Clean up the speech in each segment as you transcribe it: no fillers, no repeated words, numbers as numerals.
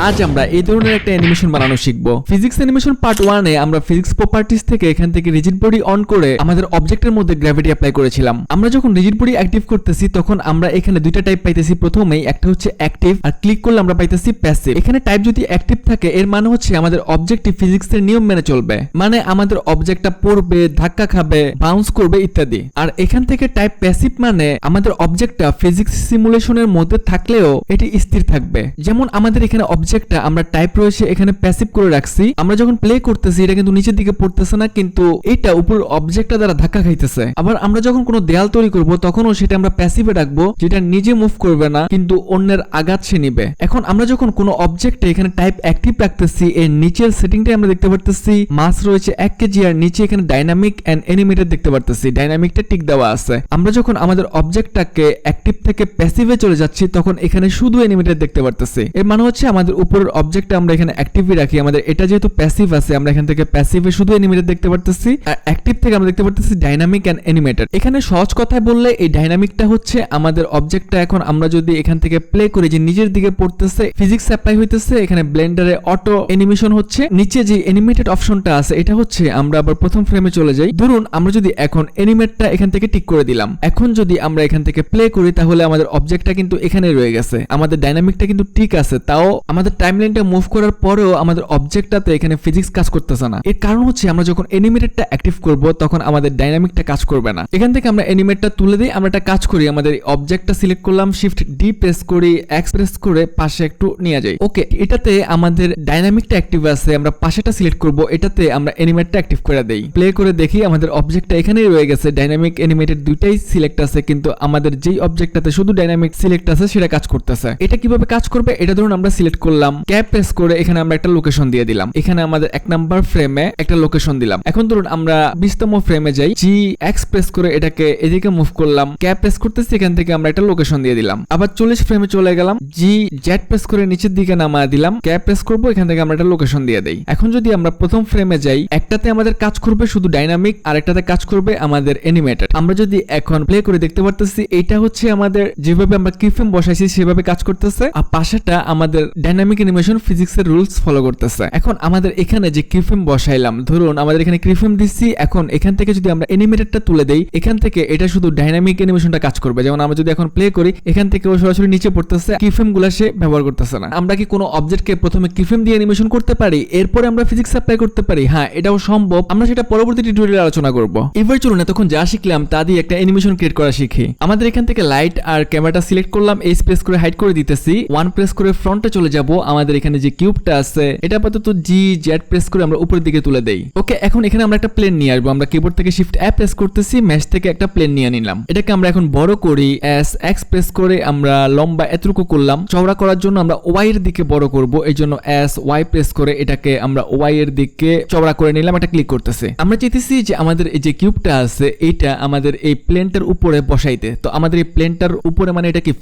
আজ আমরা এই ধরনের একটা অ্যানিমেশন বানানো শিখবো। ফিজিক্স অ্যানিমেশন পার্ট 1 এ আমরা ফিজিক্স প্রপার্টিজ থেকে এখান থেকে রিজিড বডি অন করে আমাদের অবজেক্টের মধ্যে গ্র্যাভিটি অ্যাপ্লাই করেছিলাম। আমরা যখন রিজিড বডি অ্যাক্টিভ করতেছি তখন আমরা এখানে দুইটা টাইপ পাইতেছি। প্রথমেই একটা হচ্ছে অ্যাক্টিভ, আর ক্লিক করলে আমরা পাইতেছি প্যাসিভ। এখানে টাইপ যদি অ্যাক্টিভ থাকে এর মানে হচ্ছে আমাদের অবজেক্টটি ফিজিক্সের নিয়ম মেনে চলবে, মানে আমাদের অবজেক্টটা পড়বে, ধাক্কা খাবে, বাউন্স করবে ইত্যাদি। আর এখান থেকে টাইপ প্যাসিভ মানে আমাদের অবজেক্টটা ফিজিক্স সিমুলেশনের মধ্যে থাকলেও এটি স্থির থাকবে। যেমন আমাদের এখানে অবজেক্টটা আমরা টাইপ রয়েছে এখানে প্যাসিভ করে রাখছি, আমরা যখন প্লে করতেছি এটা কিন্তু নিচের দিকে পড়তেছে না, কিন্তু এটা উপরের অবজেক্টটা দ্বারা ধাক্কা খাইতেছে। আবার আমরা যখন কোনো দেয়াল তৈরি করব তখনও সেটা আমরা প্যাসিভে রাখবো, যেটা নিজে মুভ করবে না কিন্তু অন্যের আঘাত সে নিবে। এখন আমরা যখন কোনো অবজেক্টে এখানে টাইপ অ্যাক্টিভ রাখতেছি এর নিচের সেটিংটাই আমরা দেখতে পারতেছি মাস রয়েছে 1 কেজি, আর নিচে এখানে ডাইনামিক এন্ড অ্যানিমেটেড দেখতে পারতেছি, ডাইনামিকটা টিক দেওয়া আছে। আমরা যখন আমাদের অবজেক্টটাকে অ্যাক্টিভ থেকে প্যাসিভে চলে যাচ্ছি তখন এখানে শুধু অ্যানিমেটেড দেখতে পারতেছি। এর মানে হচ্ছে আমাদের উপরের অবজেক্টটা আমরা এখানে অ্যাক্টিভই রাখি, আমাদের এটা যেহেতু প্যাসিভ আছে আমরা এখান থেকে প্যাসিভে শুধু অ্যানিমেটেড দেখতে পারতেছি, আর অ্যাক্টিভ থেকে আমরা দেখতে পারতেছি ডাইনামিক এন্ড অ্যানিমেটেড। এখানে সহজ কথায় বললে এই ডাইনামিকটা হচ্ছে আমাদের অবজেক্টটা এখন আমরা যদি এখান থেকে প্লে করি যে নিজের দিকে পড়তেছে, ফিজিক্স অ্যাপ্লাই হইতেছে, এখানে ব্লেন্ডারে অটো অ্যানিমেশন হচ্ছে, নিচে যে অ্যানিমেটেড অপশনটা আছে এটা হচ্ছে আমরা আবার প্রথম ফ্রেমে চলে যাই। ধরুন আমরা যদি এখন অ্যানিমেটটা এখান থেকে টিক করে দিলাম, এখন যদি আমরা এখান থেকে প্লে করি তাহলে আমাদের অবজেক্টটা কিন্তু এখানে রয়ে গেছে, আমাদের ডাইনামিকটা কিন্তু ঠিক আছে, তাও আমাদের টাইমলাইনটা মুভ করার পরেও আমাদের অবজেক্টটাতে এখানে ফিজিক্স কাজ করতেছে না। এর কারণ হচ্ছে আমরা যখন অ্যানিমেটেডটা অ্যাক্টিভ করব তখন আমাদের ডাইনামিকটা কাজ করবে না। এখান থেকে আমরা অ্যানিমেটটা তুলে দিই, আমরা একটা কাজ করি, আমাদের অবজেক্টটা সিলেক্ট করলাম, শিফট ডি প্রেস করি, এক্স প্রেস করে পাশে একটু নিয়ে যাই। ওকে, এটাতে আমাদের ডাইনামিকটা অ্যাক্টিভ আছে, আমরা পাশেটা সিলেক্ট করব, এটাতে আমরা অ্যানিমেটটা অ্যাক্টিভ করে দেই। প্লে করে দেখি আমাদের অবজেক্টটা এখানেই রয়ে গেছে, ডাইনামিক অ্যানিমেটেড দুইটাই সিলেক্ট আছে, কিন্তু আমাদের যেই অবজেক্টটাতে শুধু ডাইনামিক সিলেক্ট আছে সেটা কাজ করতেছে। এটা কিভাবে কাজ করবে এটা ধরুন আমরা সিলেক্ট করলাম, ক্যাপ প্রেস করে এখানে আমরা একটা লোকেশন দিয়ে দিলাম, এখানে আমাদের 1 নাম্বার ফ্রেমে একটা লোকেশন দিলাম। এখন ধরুন আমরা 20তম ফ্রেমে যাই, জি এক্স প্রেস করে এটাকে এদিকে মুভ করলাম, ক্যাপ প্রেস করতেছি, এখান থেকে আমরা একটা লোকেশন দিয়ে দিলাম। আবার 40 ফ্রেমে চলে গেলাম, জি জেড প্রেস করে নিচের দিকে নামায় দিলাম, ক্যাপ প্রেস করব, এখান থেকে আমরা একটা লোকেশন দিয়ে দেই। এখন যদি আমরা প্রথম ফ্রেমে যাই, একটাতে আমাদের কাজ করবে শুধু ডাইনামিক, আর একটাতে কাজ করবে আমাদের অ্যানিমেটেড। আমরা যদি এখন প্লে করে দেখতে পারতেছি এটা হচ্ছে আমাদের যেভাবে আমরা কিফ্রেম বসাইছি সেভাবে কাজ করতেছে, আর পাশেটা আমাদের ডাইনামিক অ্যানিমেশন ফিজিক্সের রুলস ফলো করতেছে। এখন আমাদের এখানে যে কিফ্রেম বসাইলাম, ধরুন আমাদের এখানে কিফ্রেম দিচ্ছি, এখন এখান থেকে যদি আমরা অ্যানিমেটেডটা তুলে দেই এখান থেকে এটা শুধু ডাইনামিক অ্যানিমেশনটা কাজ করবে। যেমন আমরা যদি এখন প্লে করি এখান থেকে ও সরাসরি নিচে পড়তেছে, কিফ্রেম গুলা সে ব্যবহার করতেছে না। আমরা কি কোনো অবজেক্টকে প্রথমে কিফ্রেম দিয়ে অ্যানিমেশন করতে পারি এরপরে আমরা ফিজিক্স অ্যাপ্লাই করতে পারি? হ্যাঁ, এটাও সম্ভব, আমরা সেটা পরবর্তী টিউটোরিয়ালে আলোচনা করব। এবার চলুন এতক্ষণ যা শিখলাম তা দিয়ে একটা অ্যানিমেশন ক্রিয়েট করা শিখি। আমাদের এখান থেকে লাইট আর ক্যামেরাটা সিলেক্ট করলাম, এই স্পেস করে হাইড করে দিতেছি, 1 প্রেস করে ফ্রন্টে চলে যাব, আমাদের এখানে যে কিউবটা আছে এটা আপাতত জি জেড প্রেস করে আমরা উপরের দিকে তুলে দেই। ওকে, এখন এখানে আমরা একটা প্লেন নিয়ে আসবো, আমরা কিবোর্ড থেকে শিফট এ প্রেস করতেছি, ম্যাশ থেকে একটা প্লেন নিয়ে নিলাম, এটাকে আমরা এখন বড় করি, এস এক্স প্রেস করে আমরা লম্বা এতটুকু করলাম, চওড়া করার জন্য আমরা ওয়াই এর দিকে বড় করব, এই জন্য এস ওয়াই প্রেস করে এটাকে আমরা ওয়াই এর দিকে চওড়া করে নিলাম, এটা ক্লিক করতেছি। আমরা চাইতেছি যে আমাদের এই যে কিউবটা আছে এটা আমাদের এই প্লেনটার উপরে বসাইতে, তো আমাদের এই প্লেনটার উপরে মানে এটা কি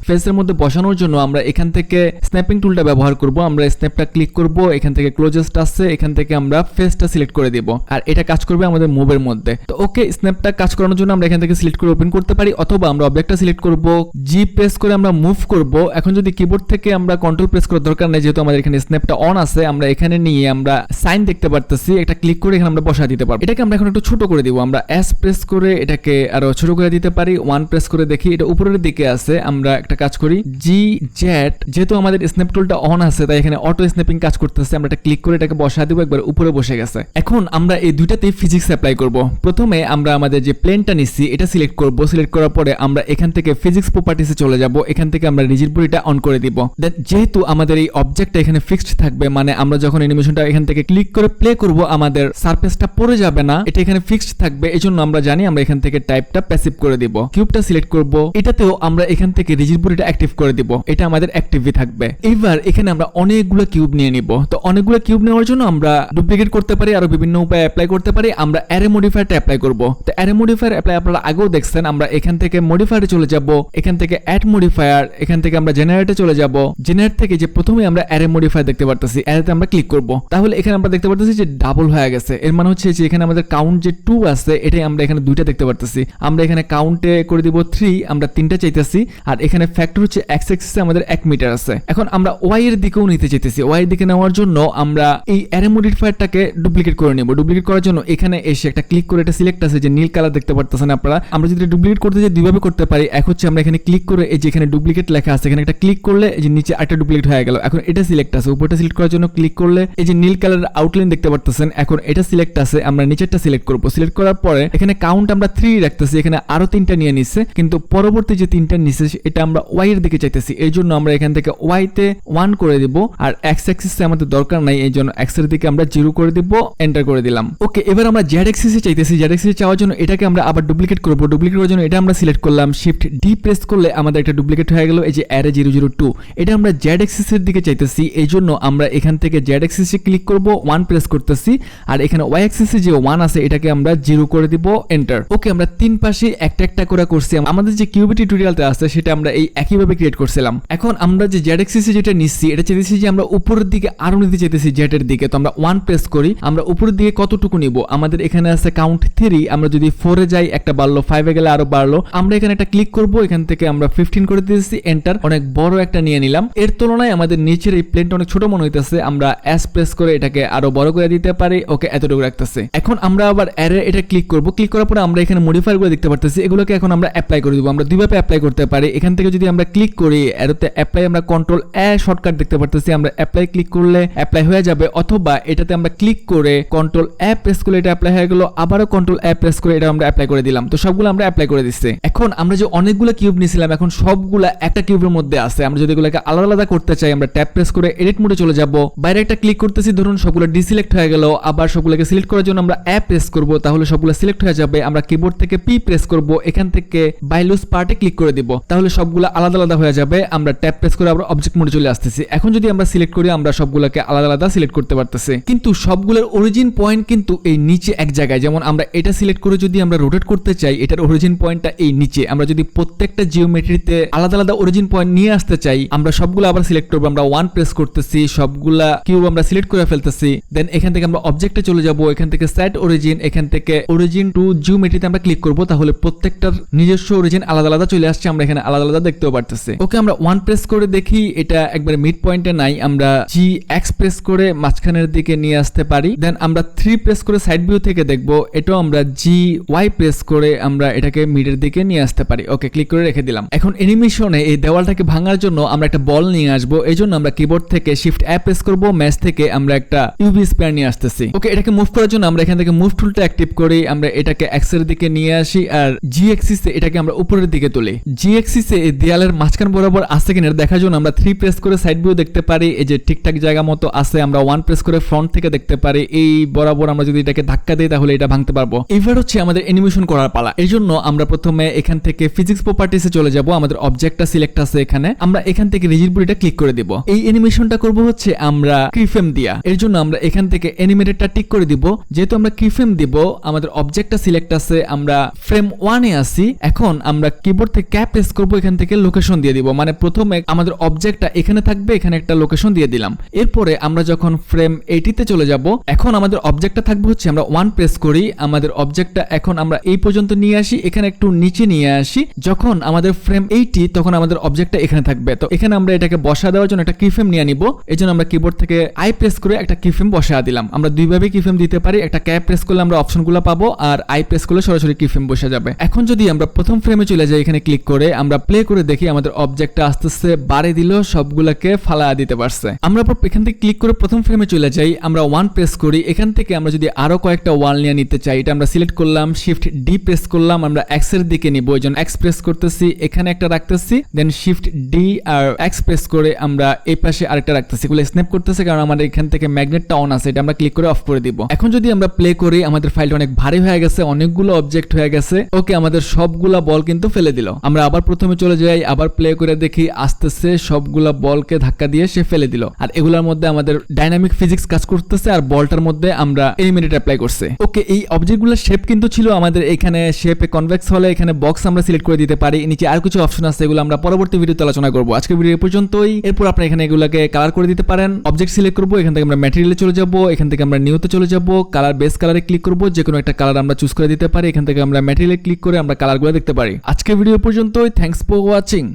ফেসের মধ্যে বসানোর জন্য আমরা এখান থেকে স্ন্যাপিং টুলটা ব্যবহার করব, আমরা স্ন্যাপটা ক্লিক করব, এখান থেকে ক্লোজেস্ট আছে, এখান থেকে আমরা ফেসটা সিলেক্ট করে দিব, আর এটা কাজ করবে আমাদের মুভের মধ্যে। তো ওকে, স্ন্যাপটা কাজ করানোর জন্য আমরা এখান থেকে সিলেক্ট করে ওপেন করতে পারি, অথবা আমরা অবজেক্টটা সিলেক্ট করব, জি প্রেস করে আমরা মুভ করব। এখন যদি কিবোর্ড থেকে আমরা কন্ট্রোল প্রেস করার দরকার নেই, যেহেতু আমাদের এখানে স্ন্যাপটা অন আছে, আমরা এখানে নিয়ে আমরা সাইন দেখতে পারতেছি, এটা ক্লিক করে এখানে আমরা বসা দিতে পারবো। এটাকে আমরা এখন একটু ছোট করে দিব, আমরা এস প্রেস করে এটাকে আরো ছোট করে দিতে পারি, 1 প্রেস করে দেখি এটা উপরের দিকে আছে, আমরা একটা কাজ করি, জি জেড, যেহেতু আমাদের স্ন্যাপ টুলটা অন আছে তাই এখানে অটো স্ন্যাপিং কাজ করতেছে, আমরা এটা ক্লিক করে এটাকে বসা দিব, একবার উপরে বসে গেছে। এখন আমরা এই দুইটাতেই ফিজিক্স অ্যাপ্লাই করব। প্রথমে আমরা আমাদের যে প্লেনটা নিচ্ছি এটা সিলেক্ট করব, সিলেক্ট করার পরে আমরা এখান থেকে ফিজিক্স প্রপার্টিসে চলে যাব, এখান থেকে আমরা রিজিড বডিটা অন করে দিব। দেন যেহেতু আমাদের এই অবজেক্টটা এখানে ফিক্সড থাকবে, মানে আমরা যখন অ্যানিমেশনটা এখান থেকে ক্লিক করে প্লে করব আমাদের সারফেসটা পড়ে যাবে না, এটা এখানে ফিক্সড থাকবে, এজন্য আমরা জানি আমরা এখান থেকে টাইপটা প্যাসিভ করে দিব, কিউবটা সিলেক্ট করব, এটাতেও আমরা এখান থেকে রিজিড বডিটা অ্যাক্টিভ করে দিব, এটা আমাদের অ্যাক্টিভই থাকবে। এবার এখানে আমরা অনেকগুলো কিউব নিয়ে নিব, তো অনেকগুলো কিউব নেওয়ার জন্য আমরা ডুপ্লিকেট করতে পারি, আরো বিভিন্ন উপায়ে অ্যাপ্লাই করতে পারি। আমরা অ্যারে মডিফায়ারটা অ্যাপ্লাই করব, তো অ্যারে মডিফায়ার অ্যাপ্লাই আপনারা আগেও দেখছেন, আমরা এখান থেকে মডিফায়ারে চলে যাব, এখান থেকে অ্যাড মডিফায়ার, এখান থেকে আমরা জেনারেটে চলে যাব, জেনারেট থেকে যে প্রথমে আমরা অ্যারে মডিফায়ার দেখতে পারতেছি, অ্যারেতে আমরা ক্লিক করব, তাহলে এখানে আমরা দেখতে পারতেছি যে ডাবল হয়ে গেছে, এর মানে হচ্ছে যে এখানে আমাদের কাউন্ট যে 2 আছে এটাই আমরা এখানে 2টা দেখতে পারতেছি, আমরা এখানে কাউন্টে করে দিব 3, আমরা 3টা চাইতেছি, আর এখানে ফ্যাক্টর হচ্ছে এক্স অ্যাক্সিসে আমাদের 1 মিটার আছে। এখন আমরা ওয়াই এর দিকেও নিতে চাইতেছি। ওয়াই এর দিকে নেওয়ার জন্য আমরা এই অ্যারে মডিফায়ারটাকে ডুপ্লিকেট করে নেব। ডুপ্লিকেট করার জন্য এখানে এসে একটা ক্লিক করে এটা সিলেক্ট আছে যে নীল কালার দেখতে পারতেছেন আপনারা। আমরা যদি ডুপ্লিকেট করতে চাই দুইভাবে করতে পারি। এক হচ্ছে আমরা এখানে ক্লিক করে এই যে এখানে ডুপ্লিকেট লেখা আছে এখানে একটা ক্লিক করলে এই যে নিচে একটা ডুপ্লিকেট হয়ে গেল। এখন এটা সিলেক্ট আছে, উপরটা সিলেক্ট করার জন্য ক্লিক করলে এই যে নীল কালারের আউটলাইন দেখতে পারতেছেন। এখন এটা সিলেক্ট আছে, আমরা নিচেরটা সিলেক্ট করব। সিলেক্ট করার পরে এখানে কাউন্ট আমরা 3 রাখতেছি, এখানে আরো 3টা নিয়ে নিচ্ছে, কিন্তু পরবর্তী যে 3টা নিচ্ছে এটা আমরা ওয়াই এর দিকে চাইতেছি। এই জন্য আমরা এখান থেকে ওয়াই তে 1 করে দিব, আর এক্স অ্যাক্সিসে আমাদের দরকার নাই, এই জন্য এক্স এর দিকে আমরা 0 করে দিব, এন্টার করে দিলাম। ওকে, এবার আমরা জেড অ্যাক্সিসে চাইতেছি। জেড অ্যাক্সিসে চাওয়ার জন্য এটাকে আমরা আবার ডুপ্লিকেট করব। ডুপ্লিকেট করার জন্য এটা আমরা সিলেক্ট করলাম, শিফট ডি প্রেস করলে আমাদের একটা ডুপ্লিকেট হয়ে গেল, এই যে অ্যারে 002। এটা আমরা জেড অ্যাক্সিসের দিকে চাইতেছি, এই জন্য আমরা এখান থেকে জেড অ্যাক্সিসে ক্লিক করব, 1 প্রেস করতেছি, আর এখানে ওয়াই অ্যাক্সিসে যে 1 আছে এটাকে আমরা 0 করে দিব, এন্টার। ওকে, আমরা 3 পাশে একটা একটা করে করছি। আমাদের যে কিউবি টিউটোরিয়ালটা আছে সেটা আমরা এই একইভাবে ক্রিয়েট করছিলাম। এখন আমরা যে জেড অ্যাক্সিসে যেটা নিচ্ছি এটা চাইতেছি যে আমরা উপরের দিকে আরো নিতে চাইতেছি জেড এর দিকে। তো আমরা 1 প্রেস করি, আমরা উপরের দিকে কতটুকু নিব, আমাদের এখানে আছে কাউন্ট 3, আমরা যদি 4 এ যাই একটা বাড়লো, 5 এ গেলে আরো বাড়লো। আমরা এখানে একটা ক্লিক করব, এখান থেকে আমরা 15 করে দিয়েছি, এন্টার। অনেক বড় একটা নিয়ে নিলাম। এর তুলনায় আমাদের নিচের এই প্লেনটা অনেক ছোট মনে হইতেছে, আমরা এস প্রেস করে এটাকে আরো বড় করে দিতে পারি। ওকে, এতটুকু রাখতেছে। এখন আমরা আবার অ্যারে এটা ক্লিক করব। ক্লিক করার পরে আমরা এখানে মডিফায়ার গুলো দেখতে পারতেছি, এগুলোকে এখন আমরা অ্যাপ্লাই করে দিব। আমরা দুইভাবে অ্যাপ্লাই করতে পারি। এখান থেকে যদি আমরা ক্লিক করি অ্যারোতে অ্যাপ্লাই, আমরা কন্ট্রোল এ শর্টকাট দেখতে পারতেছি, আমরা অ্যাপ্লাই ক্লিক করলে অ্যাপ্লাই হয়ে যাবে, অথবা এটাতে আমরা ক্লিক করে কন্ট্রোল এ প্রেস করলে এটা অ্যাপ্লাই হয়ে গেল, আবারও কন্ট্রোল এ প্রেস করে এটা আমরা অ্যাপ্লাই করে দিলাম। তো সবগুলো আমরা অ্যাপ্লাই করে দিচ্ছি। এখন আমরা যে অনেকগুলো কিউব নিয়েছিলাম এখন সবগুলা একটা কিউবের মধ্যে আছে। আমরা যদি এগুলোকে আলাদা আলাদা করতে চাই আমরা ট্যাব প্রেস করে এডিট মোডে চলে যাব, বাইরে একটা ক্লিক করতেছি, ধরুন সবগুলো ডিসিলেক্ট হয়ে গেল, আবার সবগুলোকে সিলেক্ট করার জন্য আমরা এ প্রেস করব, তাহলে সবগুলো সিলেক্ট হয়ে যাবে। আমরা কিবোর্ড থেকে পি প্রেস করব, এখান থেকে বাইলুস পার্টে ক্লিক করে দিব, তাহলে সবগুলো আলাদা আলাদা হয়ে যাবে। আমরা ট্যাব প্রেস করে আবার অবজেক্ট মোডে চলে আসতেছি। এখন যদি আমরা সিলেক্ট করি আমরা সবগুলোকে আলাদা আলাদা সিলেক্ট করতে পারতেছি, কিন্তু সবগুলোর অরিজিন পয়েন্ট কিন্তু এই নিচে এক জায়গায়। যেমন আমরা এটা সিলেক্ট করে যদি আমরা রোটেট করতে চাই এটার অরিজিন পয়েন্টটা এই নিচে। আমরা যদি প্রত্যেকটা জিওমেট্রিতে আলাদা আলাদা অরিজিন পয়েন্ট নিয়ে আসতে চাই আমরা সবগুলো আবার সিলেক্ট করব। আমরা 1 প্রেস করতেছি, সবগুলা কিউব আমরা সিলেক্ট করে ফেলতেছি, দেন এখান থেকে আমরা অবজেক্টে চলে যাব, এখান থেকে সেট অরিজিন, এখান থেকে অরিজিন টু জিওমেট্রিতে আমরা ক্লিক করব, তাহলে প্রত্যেকটার নিজস্ব অরিজিন আলাদা আলাদা চলে আসছে, আমরা এখানে আলাদা আলাদা দেখতেও পারতেছি। ওকে, আমরা 1 প্রেস করে দেখি এটা একবারে মিড পয়েন্টে নাই, আমরা জি এক্স প্রেস করে মাঝখানের দিকে নিয়ে আসতে পারি। দেন আমরা 3 প্রেস করে সাইড ভিউ থেকে দেখব, এটাও আমরা জি ওয়াই প্রেস করে আমরা এটাকে মিডের দিকে নিয়ে আসতে পারি। ওকে, ক্লিক করে রেখে দিলাম। এখন অ্যানিমেশনে এই দেওয়ালটাকে ভাঙার জন্য আমরা একটা বল নিয়ে আসবো, এই জন্য আমরা কিবোর্ড থেকে শিফট এ প্রেস করব, ম্যাচ থেকে আমরা একটা ইউভি স্পেয়ার নিয়ে আসতেছি। ওকে, এটাকে মুভ করার জন্য আমরা এখান থেকে মুভ টুলটা অ্যাক্টিভ করি, আমরা এটাকে এক্স এর দিকে নিয়ে আসি, আর জি এক্সিসে এটাকে আমরা উপরের দিকে তুলি। জি এক্সিসে এই দেয়ালের মাঝখান বরাবর আছে কিনা দেখার জন্য আমরা 3 প্রেস করে সাইড ভিউ দেখতে পারি, এই যে ঠিকঠাক জায়গা মতো আছে। আমরা 1 প্রেস করে ফ্রন্ট থেকে দেখতে পারি, এই বরাবর আমরা যদি এটাকে ধাক্কা দিই তাহলে এটা ভাঙতে পারবো। এবার হচ্ছে আমাদের অ্যানিমেশন করার পালা। এই জন্য আমরা প্রথমে এখান থেকে ফিজিক্স প্রপার্টিসে চলে যাব, আমাদের অবজেক্টটা সিলেক্ট আছে এখানে, আমরা এখান থেকে রিজিড বডিটা ক্লিক করে দিব। এই অ্যানিমেশনটা করব হচ্ছে আমরা কিফ্রেম দিয়া, এর জন্য আমরা এখান থেকে অ্যানিমেটেডটা টিক করে দিব। যেহেতু আমরা কিফ্রেম দিব আমাদের অবজেক্টটা সিলেক্ট আছে, আমরা ফ্রেম 1 এ আছি। এখন আমরা কিবোর্ড থেকে ক্যাপ প্রেস করব, এখান থেকে লোকেশন দিয়ে দিব, মানে প্রথমে আমাদের অবজেক্টটা এখানে থাকবে, এখানে একটা লোকেশন দিয়ে দিলাম। এরপরে আমরা যখন ফ্রেম 80 তে চলে যাব এখন আমাদের অবজেক্টটা থাকবে হচ্ছে আমরা 1 প্রেস করি, আমাদের অবজেক্টটা এখন আমরা এই পর্যন্ত নিয়ে আসি, এখানে একটু নিচে নিয়ে আসি। যখন আমাদের ফ্রেম 80 তখন আমাদের অবজেক্টটা এখানে থাকবে। তো এখানে আমরা এটাকে বসা দেওয়ার জন্য একটা কিফ্রেম নিয়ে নিব, এজন্য আমরা কিবোর্ড থেকে আই প্রেস করে একটা কিফ্রেম বসা দিলাম। আমরা দুইভাবে কিফ্রেম দিতে পারি, একটা ক্যাপ প্রেস করলে আমরা অপশনগুলো পাবো, আর আই প্রেস করলে সরাসরি কিফ্রেম বসে যাবে। এখন যদি আমরা প্রথম ফ্রেমে চলে যাই, এখানে ক্লিক করে আমরা প্লে করে দেখি আমাদের অবজেক্টটা আস্তে আস্তে বাড়ে দিল, সবগুলোকে ফালা দিতে পারছে। আমরা এখান থেকে ক্লিক করে প্রথম ফ্রেমে চলে যাই, আমরা 1 প্রেস করি, এখান থেকে আমরা যদি আরো কয়েকটা ওয়াল নিয়ে নিতে চাই এটা আমরা সিলেক্ট করলাম, শিফট ডি প্রেস করলাম, আমরা এক্স এর দিকে নিব, এই জন্য এক্স প্রেস করতেছি, এখানে একটা রাখতেছি, দেন শিফট ডি আর এক্স প্রেস করে আমরা এই পাশে আরেকটা রাখতেছি। এগুলো স্ন্যাপ করতেছে কারণ আমাদের এখান থেকে ম্যাগনেটটা অন আছে, এটা আমরা ক্লিক করে অফ করে দিব। এখন যদি আমরা প্লে করি আমাদের ফাইলটা অনেক ভারী হয়ে গেছে, অনেকগুলো অবজেক্ট হয়ে গেছে। ওকে, আমাদের সবগুলা বল কিন্তু ফেলে দিল। আমরা আবার প্রথমে চলে যাই, আবার প্লে করে দেখি আসতেছে, সবগুলা বলকে ধাক্কা দিয়ে সে ফেলে দিল। আর এগুলোর মধ্যে আমাদের ডাইনামিক ফিজিক্স কাজ করতেছে, আর বলটার মধ্যে আমরা এনিমেটেড অ্যাপ্লাই করছে। ওকে, এই অবজেক্টগুলোর শেপ কিন্তু ছিল আমাদের এখানে শেপে কনভেক্স হলে এখানে বক্স আমরা সিলেক্ট করে দিতে পারি, নিচে আর কিছু অপশন আছে, এগুলো আমরা পরবর্তী ভিডিওতে আলোচনা করব। আজকের ভিডিও পর্যন্তই। এরপর আপনি এখানে এগুলোকে কালার করে দিতে পারেন। অবজেক্ট সিলেক্ট করব, এখান থেকে আমরা ম্যাটেরিয়ালে চলে যাব, এখান থেকে আমরা নিউতে চলে যাব, কালার বেস কালারে ক্লিক করব, যে কোনো একটা কালার আমরা চুজ করে দিতে পারি, এখান থেকে আমরা ম্যাটেরিয়ালে ক্লিক করে আমরা কালারগুলো দেখতে পারি। আজকের ভিডিও পর্যন্তই। Thanks for watching.